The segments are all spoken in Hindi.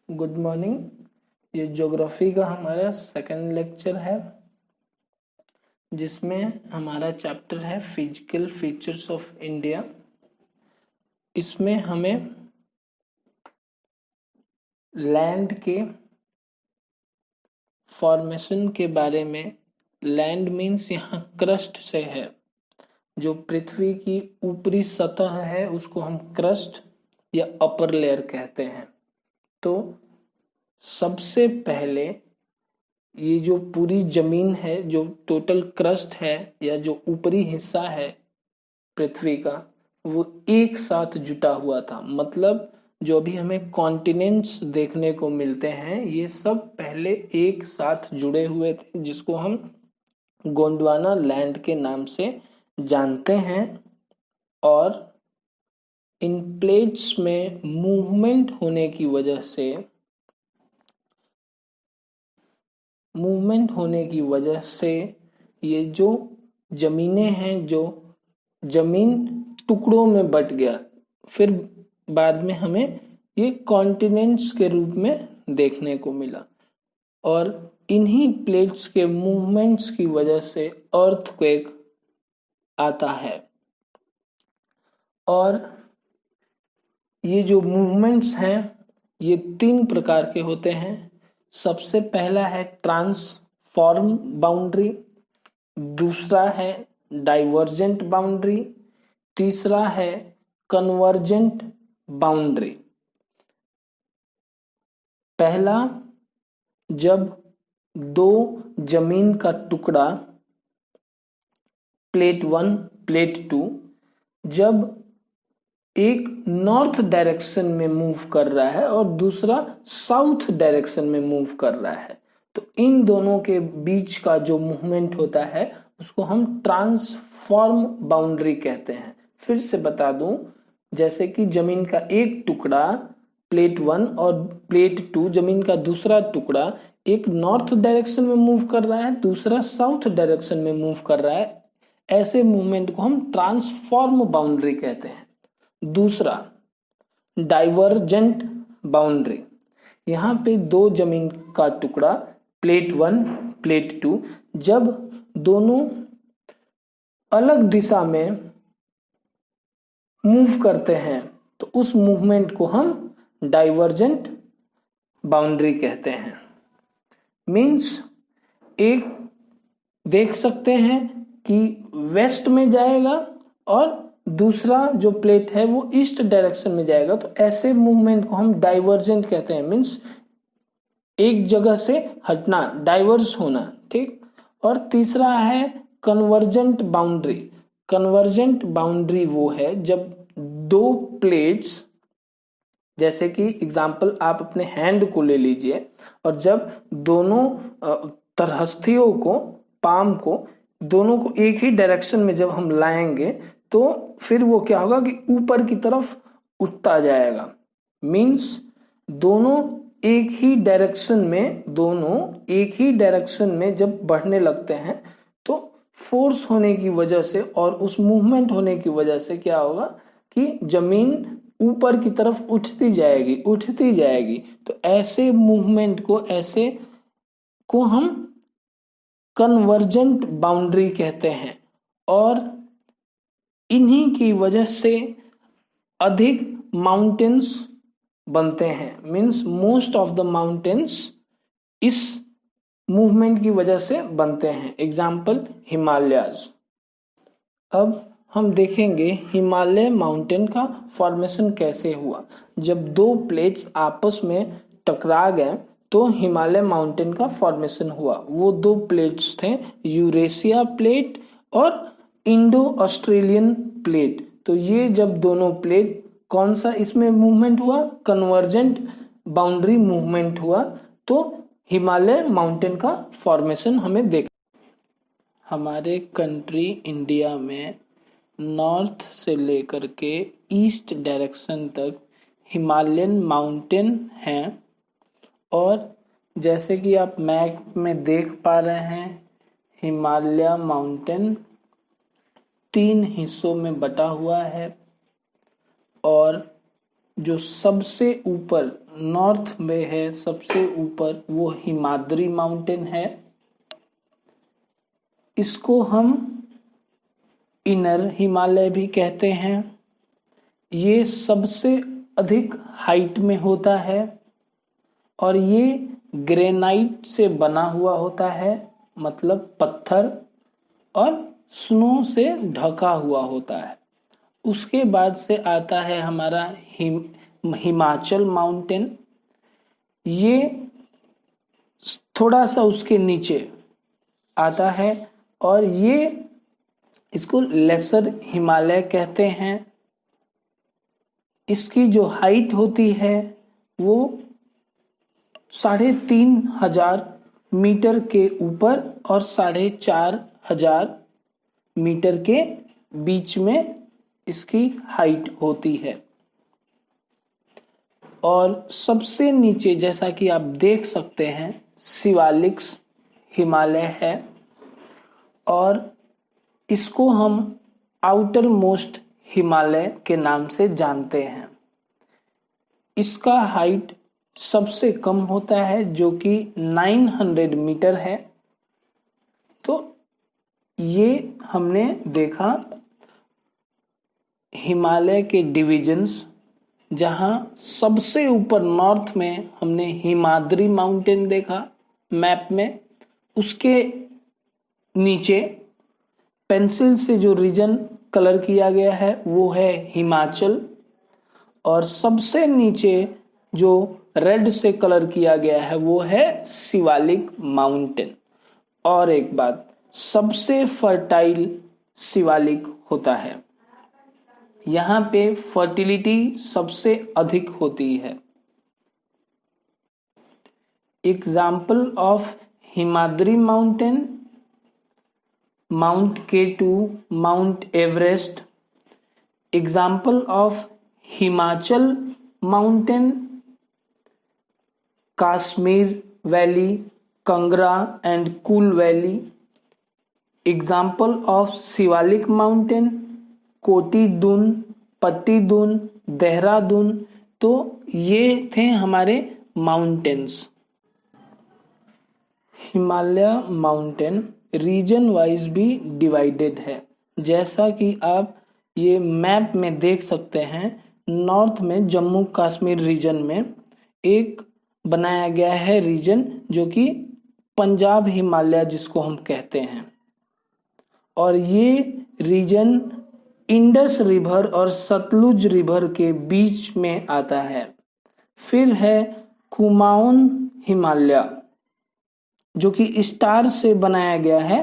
Good morning. ये ज्योग्राफी का हमारा सेकंड लेक्चर है जिसमें हमारा चैप्टर है फिजिकल फीचर्स ऑफ इंडिया। इसमें हमें लैंड के फॉर्मेशन के बारे में, लैंड मीन्स यहाँ क्रस्ट से है, जो पृथ्वी की ऊपरी सतह है उसको हम क्रस्ट या अपर लेयर कहते हैं। तो सबसे पहले ये जो पूरी जमीन है, जो टोटल क्रस्ट है या जो ऊपरी हिस्सा है पृथ्वी का, वो एक साथ जुटा हुआ था। मतलब जो अभी हमें कॉन्टिनेंट्स देखने को मिलते हैं ये सब पहले एक साथ जुड़े हुए थे, जिसको हम गोंडवाना लैंड के नाम से जानते हैं। और इन प्लेट्स में मूवमेंट होने की वजह से ये जो जमीनें हैं, जो जमीन टुकड़ों में बट गया, फिर बाद में हमें ये कॉन्टिनेंट्स के रूप में देखने को मिला। और इन्हीं प्लेट्स के मूवमेंट्स की वजह से अर्थक्वेक आता है। और ये जो मूवमेंट्स हैं ये 3 प्रकार के होते हैं। सबसे पहला है ट्रांसफॉर्म बाउंड्री, दूसरा है डाइवर्जेंट बाउंड्री, तीसरा है कन्वर्जेंट बाउंड्री। पहला, जब दो जमीन का टुकड़ा प्लेट 1 प्लेट 2 जब एक नॉर्थ डायरेक्शन में मूव कर रहा है और दूसरा साउथ डायरेक्शन में मूव कर रहा है, तो इन दोनों के बीच का जो मूवमेंट होता है उसको हम ट्रांसफॉर्म बाउंड्री कहते हैं। फिर से बता दूं, जैसे कि जमीन का एक टुकड़ा प्लेट 1 और प्लेट 2, जमीन का दूसरा टुकड़ा एक नॉर्थ डायरेक्शन में मूव कर रहा है, दूसरा साउथ डायरेक्शन में मूव कर रहा है, ऐसे मूवमेंट को हम ट्रांसफॉर्म बाउंड्री कहते हैं। दूसरा, डाइवर्जेंट बाउंड्री। यहां पे दो जमीन का टुकड़ा प्लेट 1 प्लेट 2 जब दोनों अलग दिशा में मूव करते हैं तो उस मूवमेंट को हम डाइवर्जेंट बाउंड्री कहते हैं। मीन्स एक देख सकते हैं कि वेस्ट में जाएगा और दूसरा जो प्लेट है वो ईस्ट डायरेक्शन में जाएगा, तो ऐसे मूवमेंट को हम डाइवर्जेंट कहते हैं। मीन्स एक जगह से हटना, डाइवर्स होना, ठीक। और तीसरा है कन्वर्जेंट बाउंड्री। कन्वर्जेंट बाउंड्री वो है जब दो प्लेट्स, जैसे कि एग्जांपल आप अपने हैंड को ले लीजिए, और जब दोनों तरहस्थियों को, पाम को, दोनों को एक ही डायरेक्शन में जब हम लाएंगे तो फिर वो क्या होगा कि ऊपर की तरफ उठता जाएगा। मीन्स दोनों एक ही डायरेक्शन में जब बढ़ने लगते हैं तो फोर्स होने की वजह से और उस मूवमेंट होने की वजह से क्या होगा कि जमीन ऊपर की तरफ उठती जाएगी। तो ऐसे मूवमेंट को हम कन्वर्जेंट बाउंड्री कहते हैं। और इन्हीं की वजह से अधिक माउंटेन्स बनते हैं। Means most of the mountains इस मूवमेंट की वजह से बनते हैं। एग्जाम्पल हिमालयाज। अब हम देखेंगे हिमालय माउंटेन का फॉर्मेशन कैसे हुआ। जब दो प्लेट्स आपस में टकरा गए तो हिमालय माउंटेन का फॉर्मेशन हुआ। वो दो प्लेट्स थे, यूरेशिया प्लेट और इंडो ऑस्ट्रेलियन प्लेट। तो ये जब दोनों प्लेट, कौन सा इसमें मूवमेंट हुआ, कन्वर्जेंट बाउंड्री मूवमेंट हुआ, तो हिमालय माउंटेन का फॉर्मेशन हमें देख। हमारे कंट्री इंडिया में नॉर्थ से लेकर के ईस्ट डायरेक्शन तक हिमालयन माउंटेन हैं। और जैसे कि आप मैप में देख पा रहे हैं, हिमालय माउंटेन 3 हिस्सों में बटा हुआ है। और जो सबसे ऊपर नॉर्थ में है, सबसे ऊपर, वो हिमाद्री माउंटेन है। इसको हम इनर हिमालय भी कहते हैं। ये सबसे अधिक हाइट में होता है और ये ग्रेनाइट से बना हुआ होता है, मतलब पत्थर और स्नो से ढका हुआ होता है। उसके बाद से आता है हमारा हिमाचल माउंटेन। ये थोड़ा सा उसके नीचे आता है और ये इसको लेसर हिमालय कहते हैं। इसकी जो हाइट होती है वो 3,500 मीटर के ऊपर और 4,500 मीटर के बीच में इसकी हाइट होती है। और सबसे नीचे, जैसा कि आप देख सकते हैं, शिवालिक हिमालय है और इसको हम आउटर मोस्ट हिमालय के नाम से जानते हैं। इसका हाइट सबसे कम होता है जो कि 900 मीटर है। तो ये हमने देखा हिमालय के डिविजन्स, जहां सबसे ऊपर नॉर्थ में हमने हिमाद्री माउंटेन देखा मैप में। उसके नीचे पेंसिल से जो रीजन कलर किया गया है वो है हिमाचल, और सबसे नीचे जो रेड से कलर किया गया है वो है शिवालिक माउंटेन। और एक बात, सबसे फर्टाइल शिवालिक होता है, यहाँ पे फर्टिलिटी सबसे अधिक होती है। Example of Himadri mountain, mount K2, mount Everest. Example of Himachal mountain, Kashmir valley, Kangra and Kullu valley. Example of Shivalik mountain, Kothri Dun, Patli Dun, Dehradun. तो ये थे हमारे mountains. Himalaya mountain region wise भी डिवाइडेड है, जैसा कि आप ये मैप में देख सकते हैं। नॉर्थ में जम्मू कश्मीर रीजन में एक बनाया गया है रीजन, जो कि पंजाब हिमालय जिसको हम कहते हैं, और ये रीजन इंडस रिवर और सतलुज रिवर के बीच में आता है। फिर है कुमाऊन हिमालय, जो कि स्टार से बनाया गया है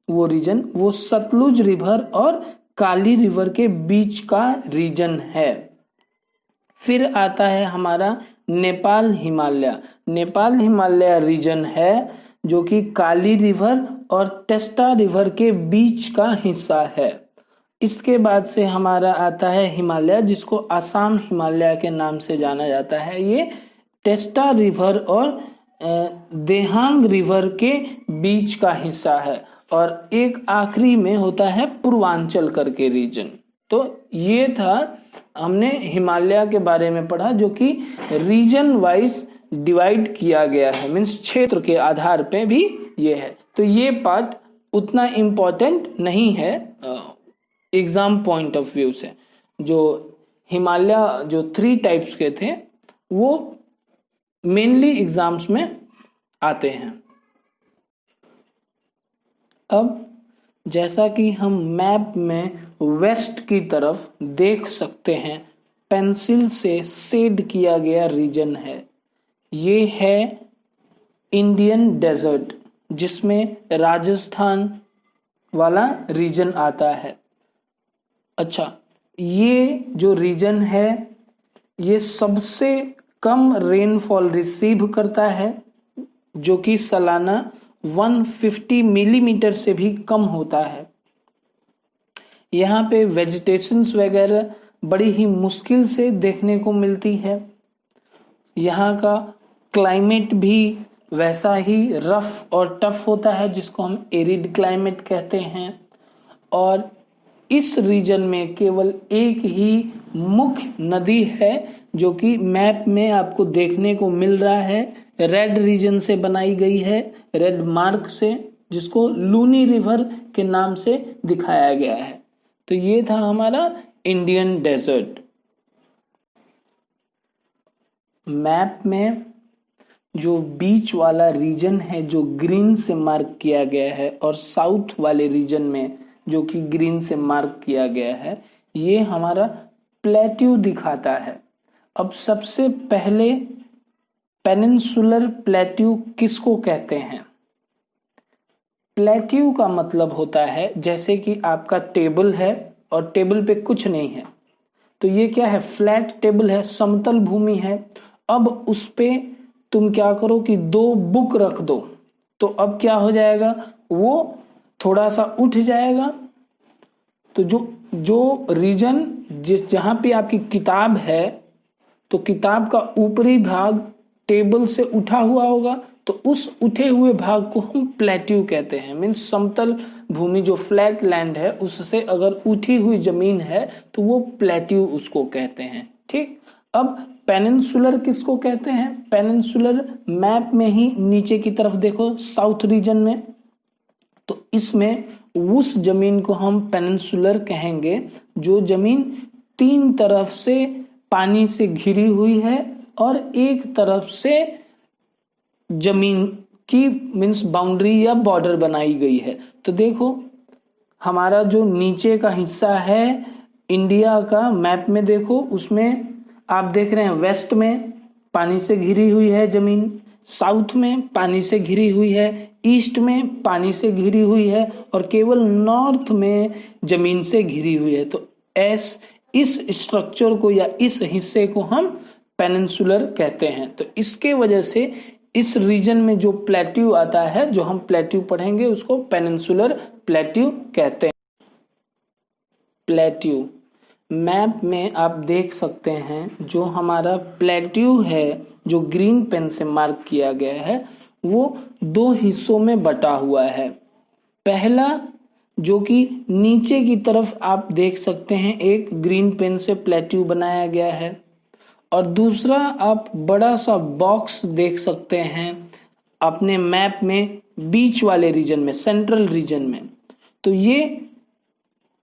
वो रीजन, वो सतलुज रिवर और काली रिवर के बीच का रीजन है। फिर आता है हमारा नेपाल हिमालय। नेपाल हिमालय रीजन है जो कि काली रिवर और टेस्टा रिवर के बीच का हिस्सा है। इसके बाद से हमारा आता है हिमालय, जिसको असम हिमालय के नाम से जाना जाता है। ये टेस्टा रिवर और देहांग रिवर के बीच का हिस्सा है। और एक आखिरी में होता है पूर्वांचल करके रीजन। तो ये था, हमने हिमालय के बारे में पढ़ा, जो कि रीजन वाइज डिवाइड किया गया है, मीन्स क्षेत्र के आधार पे भी ये है। तो ये पार्ट उतना इम्पोर्टेंट नहीं है एग्जाम पॉइंट ऑफ व्यू से। जो हिमालय जो 3 टाइप्स के थे वो मेनली एग्जाम्स में आते हैं। अब जैसा कि हम मैप में वेस्ट की तरफ देख सकते हैं, पेंसिल से शेड किया गया रीजन है। ये है इंडियन डेजर्ट, जिसमें राजस्थान वाला रीजन आता है। अच्छा, ये जो रीजन है ये सबसे कम रेनफॉल रिसीव करता है, जो कि सालाना 150 मिलीमीटर से भी कम होता है। यहाँ पे वेजिटेशंस वगैरह बड़ी ही मुश्किल से देखने को मिलती है। यहाँ का क्लाइमेट भी वैसा ही रफ और टफ होता है, जिसको हम एरिड क्लाइमेट कहते हैं। और इस रीजन में केवल एक ही मुख्य नदी है जो कि मैप में आपको देखने को मिल रहा है, रेड रीजन से बनाई गई है, रेड मार्क से, जिसको लूनी रिवर के नाम से दिखाया गया है। तो ये था हमारा इंडियन डेजर्ट। मैप में जो बीच वाला रीजन है जो ग्रीन से मार्क किया गया है और साउथ वाले रीजन में जो कि ग्रीन से मार्क किया गया है, ये हमारा प्लेट्यू दिखाता है। अब सबसे पहले पेनिनसुलर प्लेट्यू किसको कहते हैं? प्लेट्यू का मतलब होता है जैसे कि आपका टेबल है और टेबल पे कुछ नहीं है, तो ये क्या है? फ्लैट टेबल है, समतल भूमि है। अब उस पे तुम क्या करो कि 2 बुक रख दो, तो अब क्या हो जाएगा? वो थोड़ा सा उठ जाएगा। तो जो रीजन जहां पे आपकी किताब है, तो किताब का ऊपरी भाग टेबल से उठा हुआ होगा, तो उस उठे हुए भाग को हम प्लेट्यू कहते हैं। मीन्स समतल भूमि जो फ्लैट लैंड है उससे अगर उठी हुई जमीन है तो वो प्लेट्यू उसको कहते हैं। ठीक, अब पेनिनसुलर किसको कहते हैं? पेनिनसुलर मैप में ही नीचे की तरफ देखो, साउथ रीजन में, तो इसमें उस जमीन को हम पेनिनसुलर कहेंगे जो जमीन 3 तरफ से पानी से घिरी हुई है और एक तरफ से जमीन की मीन्स बाउंड्री या बॉर्डर बनाई गई है। तो देखो हमारा जो नीचे का हिस्सा है इंडिया का मैप में, देखो उसमें आप देख रहे हैं वेस्ट में पानी से घिरी हुई है जमीन, साउथ में पानी से घिरी हुई है, ईस्ट में पानी से घिरी हुई है और केवल नॉर्थ में जमीन से घिरी हुई है। तो इस स्ट्रक्चर को या इस हिस्से को हम पेनिनसुलर कहते हैं। तो इसके वजह से इस रीजन में जो प्लेट्यू आता है, जो हम प्लेट्यू पढ़ेंगे, उसको पेनिनसुलर प्लेट्यू कहते हैं। प्लेट्यू मैप में आप देख सकते हैं जो हमारा प्लेट्यू है जो ग्रीन पेन से मार्क किया गया है वो 2 हिस्सों में बटा हुआ है। पहला जो कि नीचे की तरफ आप देख सकते हैं एक ग्रीन पेन से प्लेट्यू बनाया गया है, और दूसरा आप बड़ा सा बॉक्स देख सकते हैं अपने मैप में बीच वाले रीजन में, सेंट्रल रीजन में। तो ये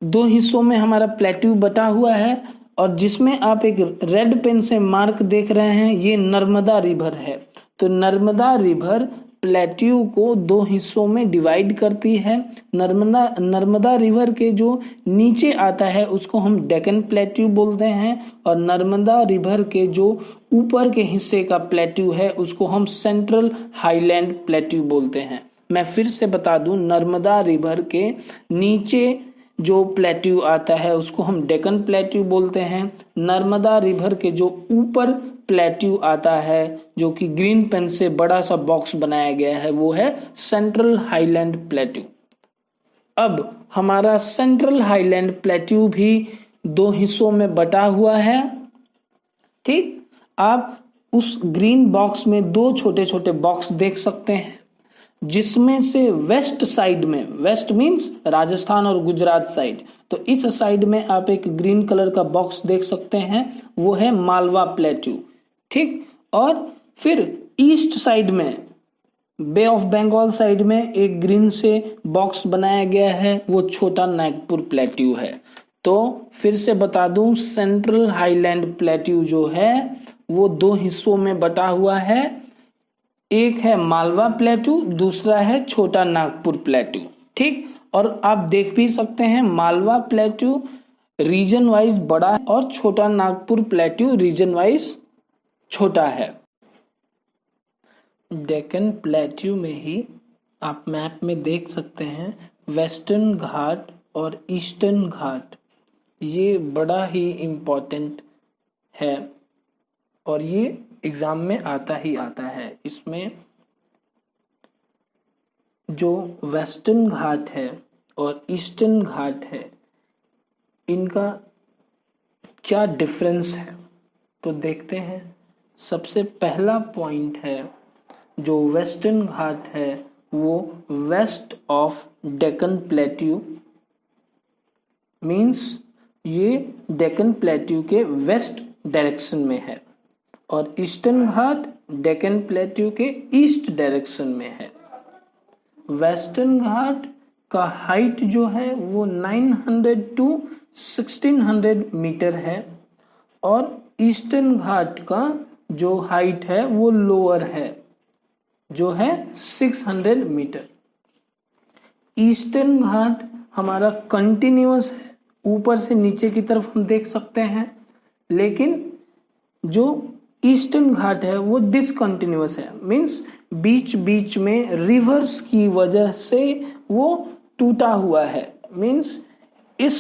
2 हिस्सों में हमारा प्लेट्यू बटा हुआ है और जिसमें आप एक रेड पेन से मार्क देख रहे हैं, ये नर्मदा रिवर है। तो नर्मदा रिवर प्लेट्यू को 2 हिस्सों में डिवाइड करती है। नर्मदा रिवर के जो नीचे आता है उसको हम डेक्कन प्लेट्यू बोलते हैं, और नर्मदा रिवर के जो ऊपर के हिस्से का प्लेट्यू है उसको हम सेंट्रल हाईलैंड प्लेट्यू बोलते हैं। मैं फिर से बता दूं, नर्मदा रिवर के नीचे जो प्लेट्यू आता है उसको हम डेक्कन प्लेट्यू बोलते हैं। नर्मदा रिवर के जो ऊपर प्लेट्यू आता है जो कि ग्रीन पेन से बड़ा सा बॉक्स बनाया गया है वो है सेंट्रल हाईलैंड प्लेट्यू। अब हमारा सेंट्रल हाईलैंड प्लेट्यू भी 2 हिस्सों में बटा हुआ है। ठीक, आप उस ग्रीन बॉक्स में 2 छोटे छोटे बॉक्स देख सकते हैं जिसमें से वेस्ट साइड में, वेस्ट मीन्स राजस्थान और गुजरात साइड, तो इस साइड में आप एक ग्रीन कलर का बॉक्स देख सकते हैं, वो है मालवा प्लेट्यू। ठीक, और फिर ईस्ट साइड में बे ऑफ बंगाल साइड में एक ग्रीन से बॉक्स बनाया गया है, वो छोटा नागपुर प्लेट्यू है। तो फिर से बता दूं, सेंट्रल हाईलैंड प्लेट्यू जो है वो 2 हिस्सों में बटा हुआ है, एक है मालवा प्लेट्यू, दूसरा है छोटा नागपुर प्लेट्यू। ठीक, और आप देख भी सकते हैं मालवा प्लेट्यू रीजन वाइज बड़ा है और छोटा नागपुर प्लेट्यू रीजन वाइज छोटा है। डेक्कन प्लेट्यू में ही आप मैप में देख सकते हैं वेस्टर्न घाट और ईस्टर्न घाट, ये बड़ा ही इम्पोर्टेंट है और ये एग्जाम में आता ही आता है। इसमें जो वेस्टर्न घाट है और ईस्टर्न घाट है इनका क्या डिफरेंस है तो देखते हैं। सबसे पहला पॉइंट है, जो वेस्टर्न घाट है वो west of Deccan plateau means ये डेक्कन प्लेट्यू के वेस्ट डायरेक्शन में है और ईस्टर्न घाट डेक्कन प्लेट्यू के ईस्ट डायरेक्शन में है। वेस्टर्न घाट का हाइट जो है वो 900 to 1600 मीटर है और ईस्टर्न घाट का जो हाइट है वो लोअर है जो है 600 मीटर। ईस्टर्न घाट हमारा कंटिन्यूअस है, ऊपर से नीचे की तरफ हम देख सकते हैं, लेकिन जो ईस्टर्न घाट है वो डिसकंटिन्यूअस है, मीन्स बीच बीच में रिवर्स की वजह से वो टूटा हुआ है। मीन्स इस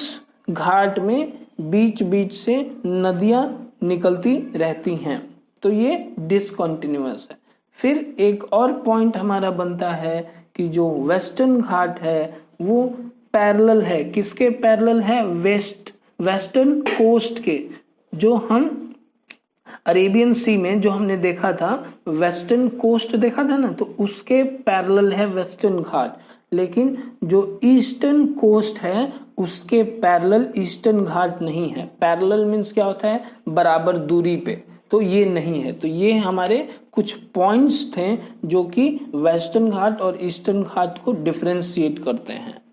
घाट में बीच बीच से नदियां निकलती रहती हैं, तो ये डिसकंटिन्यूअस है। फिर एक और पॉइंट हमारा बनता है कि जो वेस्टर्न घाट है वो पैरेलल है, किसके पैरेलल है? वेस्टर्न कोस्ट के। जो हम अरेबियन सी में जो हमने देखा था, वेस्टर्न कोस्ट देखा था ना, तो उसके पैरेलल है वेस्टर्न घाट। लेकिन जो ईस्टर्न कोस्ट है उसके पैरेलल ईस्टर्न घाट नहीं है। पैरेलल मीन्स क्या होता है? बराबर दूरी पे, तो ये नहीं है। तो ये हमारे कुछ पॉइंट्स थे जो कि वेस्टर्न घाट और ईस्टर्न घाट को डिफरेंशिएट करते हैं।